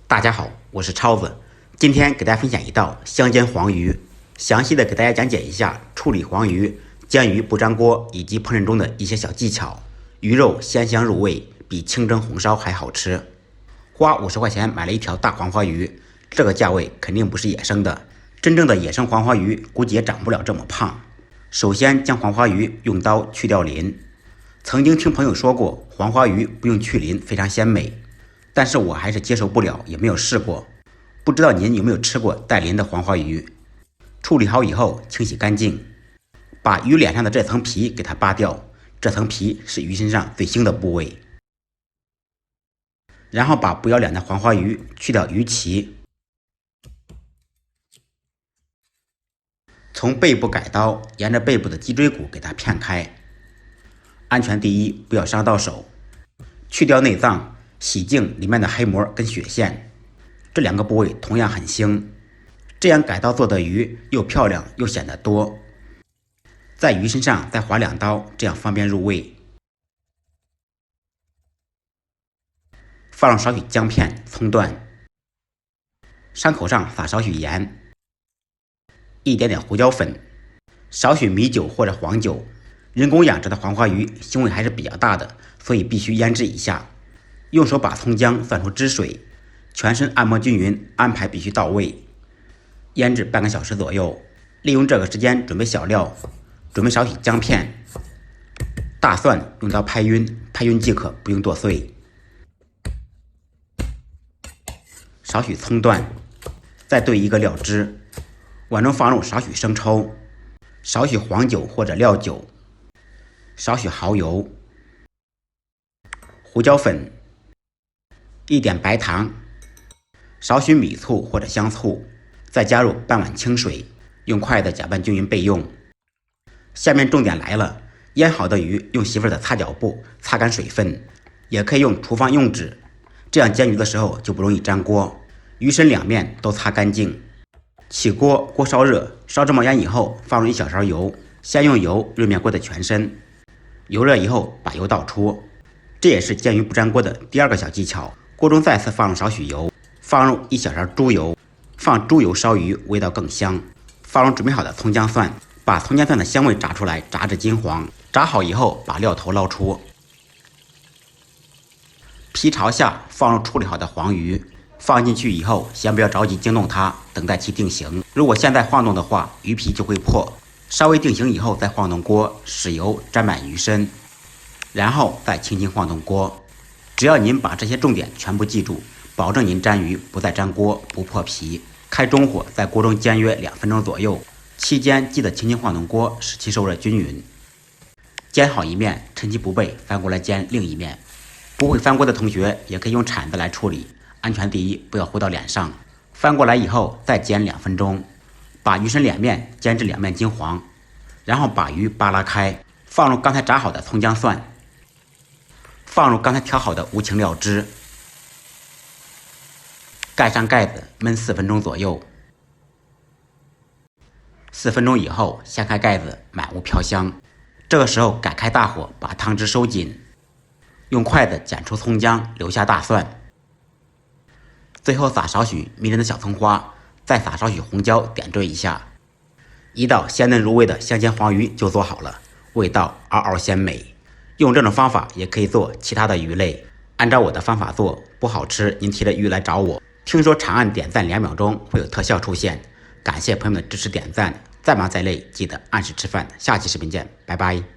大家好，我是超子，今天给大家分享一道香煎黄鱼，详细的给大家讲解一下处理黄鱼、煎鱼不粘锅以及烹饪中的一些小技巧。鱼肉鲜香入味，比清蒸红烧还好吃。花50块钱买了一条大黄花鱼，这个价位肯定不是野生的，真正的野生黄花鱼估计也长不了这么胖。首先将黄花鱼用刀去掉鳞。曾经听朋友说过，黄花鱼不用去鳞非常鲜美。但是我还是接受不了，也没有试过。不知道您有没有吃过带鳞的黄花鱼？处理好以后，清洗干净，把鱼脸上的这层皮给它扒掉，这层皮是鱼身上最腥的部位。然后把不要脸的黄花鱼去掉鱼鳍，从背部改刀，沿着背部的脊椎骨给它片开。安全第一，不要伤到手。去掉内脏。洗净里面的黑膜跟血线，这两个部位同样很腥，这样改刀做的鱼又漂亮又显得多。在鱼身上再划2刀，这样方便入味。放入少许姜片、葱段，伤口上撒少许盐，一点点胡椒粉，少许米酒或者黄酒。人工养殖的黄花鱼腥味还是比较大的，所以必须腌制一下。用手把葱姜涮出汁水，全身按摩均匀，安排必须到位。腌制半个小时左右，利用这个时间准备小料，准备少许姜片，大蒜用刀拍匀，拍匀即可，不用剁碎。少许葱段，再兑一个料汁，碗中放入少许生抽，少许黄酒或者料酒，少许蚝油，胡椒粉。一点白糖，少许米醋或者香醋，再加入半碗清水，用筷子搅拌均匀备用。下面重点来了，腌好的鱼用媳妇的擦脚布擦干水分，也可以用厨房用纸，这样煎鱼的时候就不容易粘锅。鱼身两面都擦干净。起锅，锅烧热，烧至冒烟以后，放入1小勺油，先用油热面锅的全身，油热以后把油倒出，这也是煎鱼不粘锅的第2个小技巧。锅中再次放入少许油，放入1小勺猪油，放猪油烧鱼味道更香。放入准备好的葱姜蒜，把葱姜蒜的香味炸出来，炸至金黄。炸好以后把料头捞出，皮朝下放入处理好的黄鱼，放进去以后先不要着急惊动它，等待其定型。如果现在晃动的话，鱼皮就会破。稍微定型以后再晃动锅，使油沾满鱼身，然后再轻轻晃动锅。只要您把这些重点全部记住，保证您粘鱼不再粘锅，不破皮。开中火在锅中煎约2分钟左右，期间记得轻轻晃动锅，使其受热均匀。煎好一面，趁其不备，翻过来煎另一面。不会翻锅的同学也可以用铲子来处理，安全第一，不要糊到脸上。翻过来以后再煎2分钟，把鱼身两面煎至两面金黄，然后把鱼扒拉开，放入刚才炸好的葱姜蒜，放入刚才调好的无情料汁，盖上盖子焖4分钟左右。4分钟以后掀开盖子，满屋飘香。这个时候改开大火，把汤汁收紧，用筷子剪出葱姜，留下大蒜，最后撒少许迷人的小葱花，再撒少许红椒点缀一下。一道鲜嫩入味的香煎黄鱼就做好了，味道嗷嗷鲜美。用这种方法也可以做其他的鱼类，按照我的方法做，不好吃您提着鱼来找我。听说长按点赞2秒钟会有特效出现，感谢朋友们的支持点赞，再忙再累记得按时吃饭。下期视频见，拜拜。